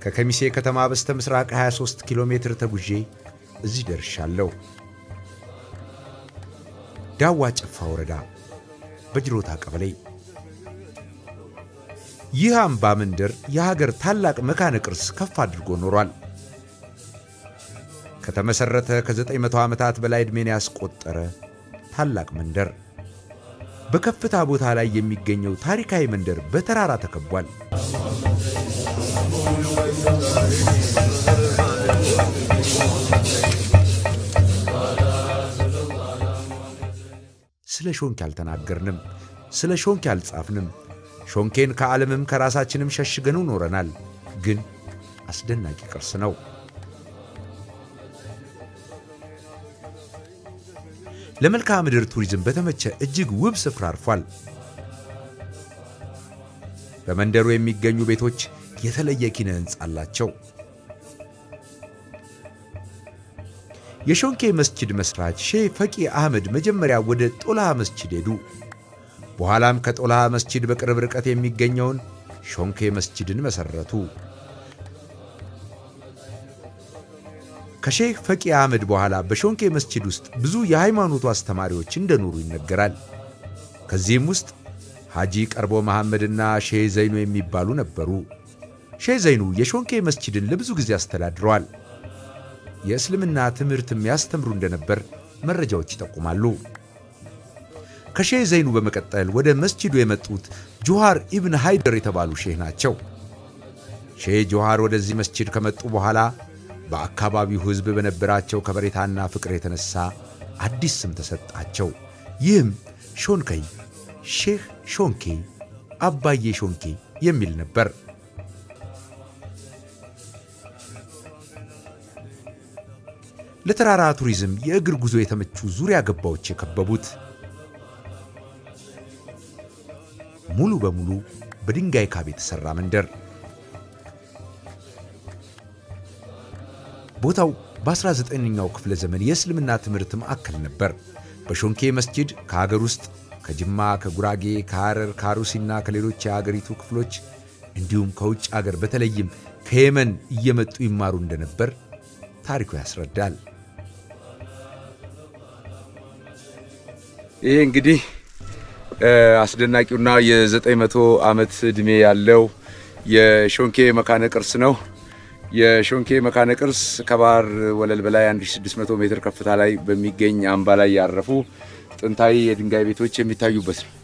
ከከሚሴ ከተማ በስተ ምስራቅ 23 ኪሎ ሜትር ተጉዤ እዚህ ደርሻለሁ። ዳዋ ጨፋ ወረዳ በጅሮታ ቀበሌ። ይህ አምባ መንደር የሀገር ታላቅ መካነ ቅርስ ከፍ አድርጎ ኖሯል። ከተመሰረተ ከ900 ዓመታት በላይ ዕድሜን ያስቆጠረ ታላቅ መንደር በከፍታ ቦታ ላይ የሚገኘው ታሪካዊ መንደር በተራራ ተከቧል። ስለ ሾንኬ አልተናገርንም፣ ስለ ሾንኬ አልጻፍንም። ሾንኬን ከዓለምም ከራሳችንም ሸሽገነው ኖረናል። ግን አስደናቂ ቅርስ ነው። ለመልክዓ ምድር ቱሪዝም በተመቸ እጅግ ውብ ስፍራ አርፏል። በመንደሩ የሚገኙ ቤቶች የተለየ ኪነ ሕንጻ አላቸው። የሾንኬ መስጂድ መስራች ሼህ ፈቂ አህመድ መጀመሪያ ወደ ጦላሃ መስጂድ ሄዱ። በኋላም ከጦላሃ መስጂድ በቅርብ ርቀት የሚገኘውን ሾንኬ መስጂድን መሰረቱ። ከሼህ ፈቂ አህመድ በኋላ በሾንኬ መስጂድ ውስጥ ብዙ የሃይማኖቱ አስተማሪዎች እንደኖሩ ይነገራል። ከዚህም ውስጥ ሐጂ ቀርቦ መሐመድና ሼህ ዘይኑ የሚባሉ ነበሩ። ሼህ ዘይኑ የሾንኬ መስጂድን ለብዙ ጊዜ አስተዳድረዋል። የእስልምና ትምህርትም ያስተምሩ እንደነበር መረጃዎች ይጠቁማሉ። ከሼህ ዘይኑ በመቀጠል ወደ መስጂዱ የመጡት ጆሃር ኢብን ሃይደር የተባሉ ሼህ ናቸው። ሼህ ጆሃር ወደዚህ መስጂድ ከመጡ በኋላ በአካባቢው ሕዝብ በነበራቸው ከበሬታና ፍቅር የተነሳ አዲስ ስም ተሰጣቸው። ይህም ሾንከይ፣ ሼህ ሾንኬ፣ አባዬ ሾንኬ የሚል ነበር። ለተራራ ቱሪዝም የእግር ጉዞ የተመቹ ዙሪያ ገባዎች የከበቡት ሙሉ በሙሉ በድንጋይ ካብ የተሰራ መንደር። ቦታው በ19ኛው ክፍለ ዘመን የእስልምና ትምህርት ማዕከል ነበር። በሾንኬ መስጂድ ከሀገር ውስጥ ከጅማ፣ ከጉራጌ፣ ከሐረር፣ ከአሩሲና ከሌሎች የሀገሪቱ ክፍሎች እንዲሁም ከውጭ ሀገር በተለይም ከየመን እየመጡ ይማሩ እንደነበር ታሪኩ ያስረዳል። ይሄ እንግዲህ አስደናቂውና የ900 ዓመት ዕድሜ ያለው የሾንኬ መካነ ቅርስ ነው። የሾንኬ መካነ ቅርስ ከባህር ወለል በላይ 1600 ሜትር ከፍታ ላይ በሚገኝ አምባ ላይ ያረፉ ጥንታዊ የድንጋይ ቤቶች የሚታዩበት ነው።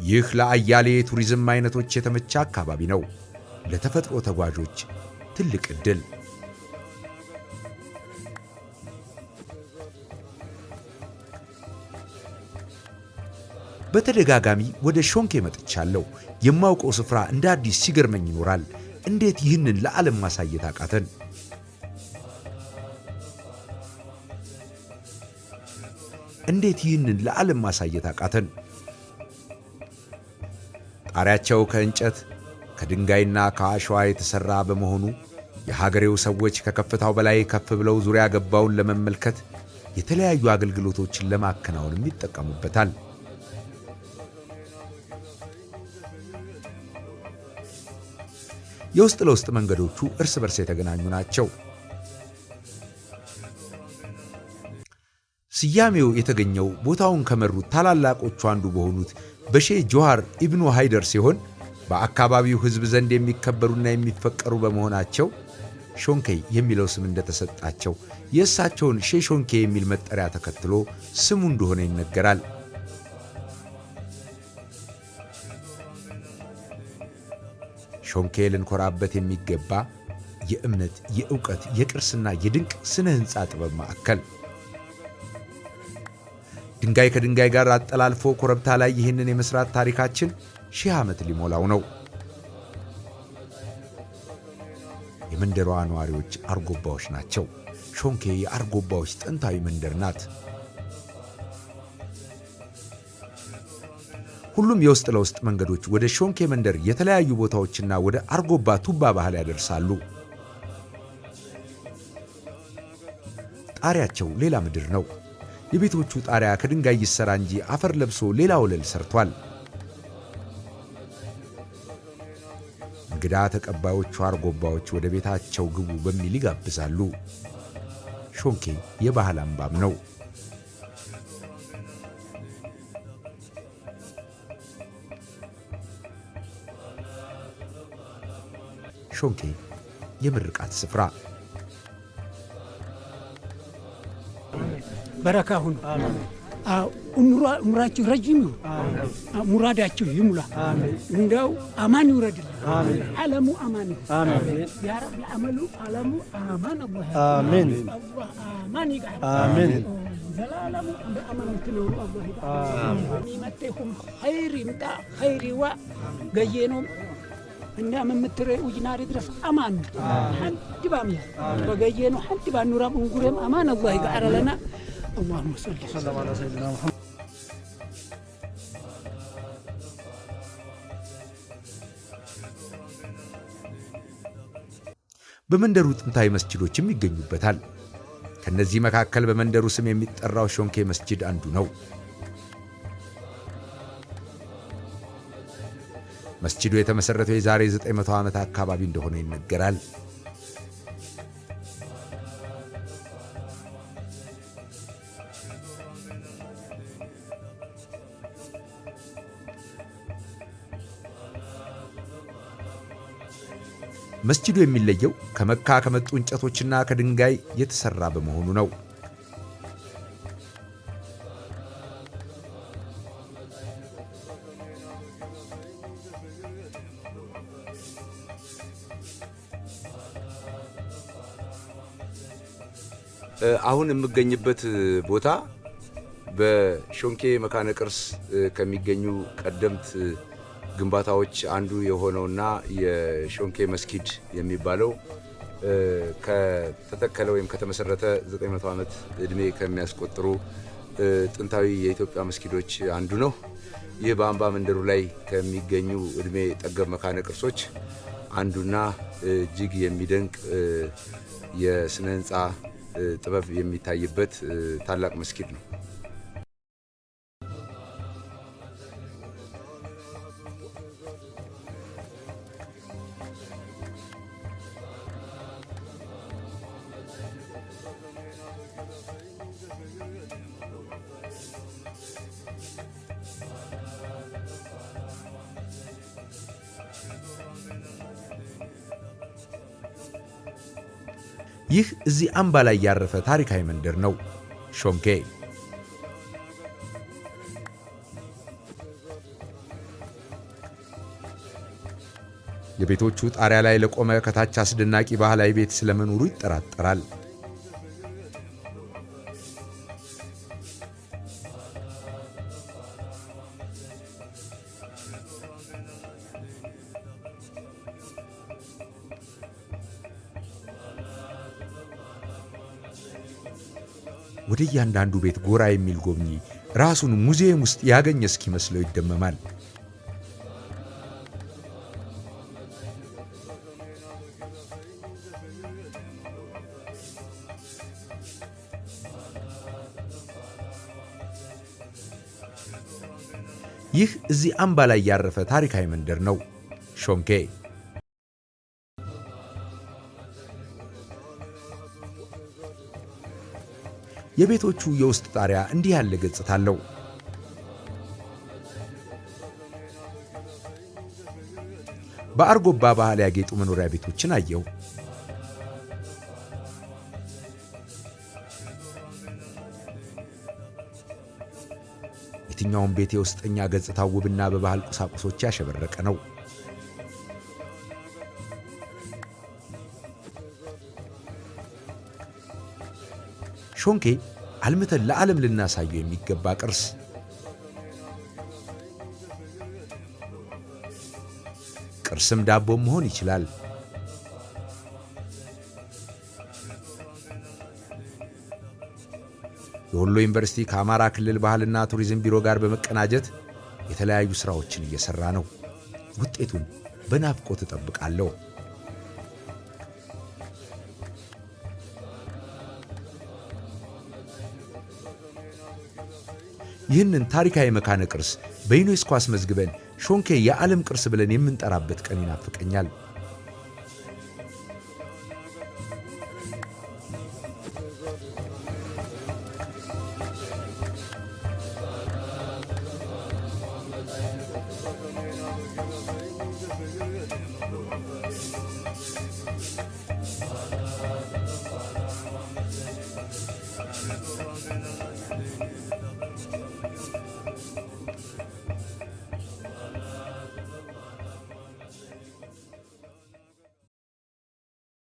ይህ ለአያሌ የቱሪዝም አይነቶች የተመቸ አካባቢ ነው። ለተፈጥሮ ተጓዦች ትልቅ ዕድል። በተደጋጋሚ ወደ ሾንኬ መጥቻለሁ። የማውቀው ስፍራ እንደ አዲስ ሲገርመኝ ይኖራል። እንዴት ይህንን ለዓለም ማሳየት አቃተን? እንዴት ይህንን ለዓለም ማሳየት አቃተን? ጣሪያቸው ከእንጨት ከድንጋይና ከአሸዋ የተሰራ በመሆኑ የሀገሬው ሰዎች ከከፍታው በላይ ከፍ ብለው ዙሪያ ገባውን ለመመልከት የተለያዩ አገልግሎቶችን ለማከናወን ይጠቀሙበታል። የውስጥ ለውስጥ መንገዶቹ እርስ በርስ የተገናኙ ናቸው። ስያሜው የተገኘው ቦታውን ከመሩት ታላላቆቹ አንዱ በሆኑት በሼህ ጆሃር ኢብኑ ሃይደር ሲሆን በአካባቢው ሕዝብ ዘንድ የሚከበሩና የሚፈቀሩ በመሆናቸው ሾንኬይ የሚለው ስም እንደተሰጣቸው የእሳቸውን ሼህ ሾንኬ የሚል መጠሪያ ተከትሎ ስሙ እንደሆነ ይነገራል። ሾንኬ ልንኮራበት የሚገባ የእምነት፣ የእውቀት፣ የቅርስና የድንቅ ስነ ሕንፃ ጥበብ ማዕከል። ድንጋይ ከድንጋይ ጋር አጠላልፎ ኮረብታ ላይ ይህንን የመስራት ታሪካችን 1000 ዓመት ሊሞላው ነው። የመንደሯ ነዋሪዎች አርጎባዎች ናቸው። ሾንኬ የአርጎባዎች ጥንታዊ መንደር ናት። ሁሉም የውስጥ ለውስጥ መንገዶች ወደ ሾንኬ መንደር የተለያዩ ቦታዎችና ወደ አርጎባ ቱባ ባህል ያደርሳሉ። ጣሪያቸው ሌላ ምድር ነው። የቤቶቹ ጣሪያ ከድንጋይ ይሰራ እንጂ አፈር ለብሶ ሌላ ወለል ሰርቷል። እንግዳ ተቀባዮቹ አርጎባዎች ወደ ቤታቸው ግቡ በሚል ይጋብዛሉ። ሾንኬ የባህል አምባም ነው። ሾንኬ የምርቃት ስፍራ። በረካ ሁኑ። ኡምራችሁ ረጅም ይሁን። ሙራዳችሁ ይሙላ። እንደው አማን ይውረድልን። ዓለሙ አማን ይሁን። ያ ረብ ለዓመሉ ዓለሙ አማን አላህ አሜን። አላህ አማን ይጋል አሜን። ዘላለሙ በአማን ትኖሩ አላህ ይጋል ይመተኩም ኸይር ይምጣ ኸይሪዋ ገየኖም እና መምትረ ወጅናሪ ድረስ አማን ሐድ ባሚያ በገየኖ ሐድ ባኑራም እንጉረም አማን አላህ ይጋር ለና اللهم صل على سيدنا محمد። በመንደሩ ጥንታዊ መስጂዶችም ይገኙበታል። ከነዚህ መካከል በመንደሩ ስም የሚጠራው ሾንኬ መስጂድ አንዱ ነው። መስጂዱ የተመሰረተው የዛሬ 900 ዓመት አካባቢ እንደሆነ ይነገራል። መስጂዱ የሚለየው ከመካ ከመጡ እንጨቶችና ከድንጋይ የተሰራ በመሆኑ ነው። አሁን የምገኝበት ቦታ በሾንኬ መካነ ቅርስ ከሚገኙ ቀደምት ግንባታዎች አንዱ የሆነውና የሾንኬ መስጊድ የሚባለው ከተተከለ ወይም ከተመሰረተ 900 ዓመት እድሜ ከሚያስቆጥሩ ጥንታዊ የኢትዮጵያ መስጊዶች አንዱ ነው። ይህ በአምባ መንደሩ ላይ ከሚገኙ እድሜ ጠገብ መካነ ቅርሶች አንዱና እጅግ የሚደንቅ የስነ ህንፃ ጥበብ የሚታይበት ታላቅ መስጊድ ነው። ይህ እዚህ አምባ ላይ ያረፈ ታሪካዊ መንደር ነው ሾንኬ። የቤቶቹ ጣሪያ ላይ ለቆመ ከታች አስደናቂ ባህላዊ ቤት ስለመኖሩ ይጠራጠራል። ወደ እያንዳንዱ ቤት ጎራ የሚል ጎብኚ ራሱን ሙዚየም ውስጥ ያገኘ እስኪመስለው ይደመማል። ይህ እዚህ አምባ ላይ ያረፈ ታሪካዊ መንደር ነው ሾንኬ። የቤቶቹ የውስጥ ጣሪያ እንዲህ ያለ ገጽታ አለው። በአርጎባ ባህል ያጌጡ መኖሪያ ቤቶችን አየው። የትኛውም ቤት የውስጠኛ ገጽታው ውብና በባህል ቁሳቁሶች ያሸበረቀ ነው። ሾንኬ አልምተን ለዓለም ልናሳየው የሚገባ ቅርስ። ቅርስም ዳቦም መሆን ይችላል። የወሎ ዩኒቨርሲቲ ከአማራ ክልል ባህልና ቱሪዝም ቢሮ ጋር በመቀናጀት የተለያዩ ስራዎችን እየሰራ ነው። ውጤቱን በናፍቆት እጠብቃለሁ። ይህንን ታሪካዊ መካነ ቅርስ በዩኔስኮ አስመዝግበን ሾንኬ የዓለም ቅርስ ብለን የምንጠራበት ቀን ይናፍቀኛል።